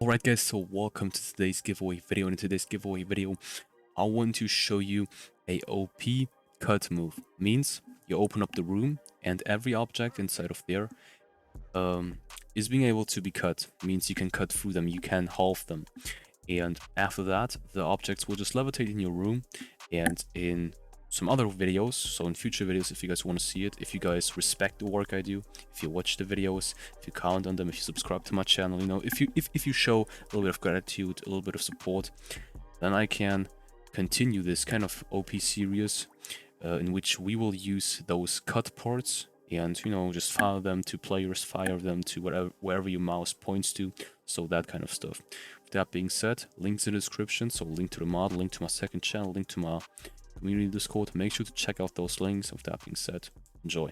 Alright guys, so welcome to today's giveaway video. And in today's giveaway video, I want to show you a OP cut move. Means you open up the room and every object inside of there is being able to be cut. Means you can cut through them, you can halve them. And after that, the objects will just levitate in your room. And in some other videos, so in future videos, if you guys want to see it, if you guys respect the work I do, if you watch the videos, if you comment on them, if you subscribe to my channel, you know, if you show a little bit of gratitude, a little bit of support, then I can continue this kind of OP series in which we will use those cut parts and, you know, just fire them to players, fire them to wherever your mouse points to, so that kind of stuff. With that being said, links in the description, so link to the mod, link to my second channel, link to my community Discord. Make sure to check out those links. With that being said, enjoy.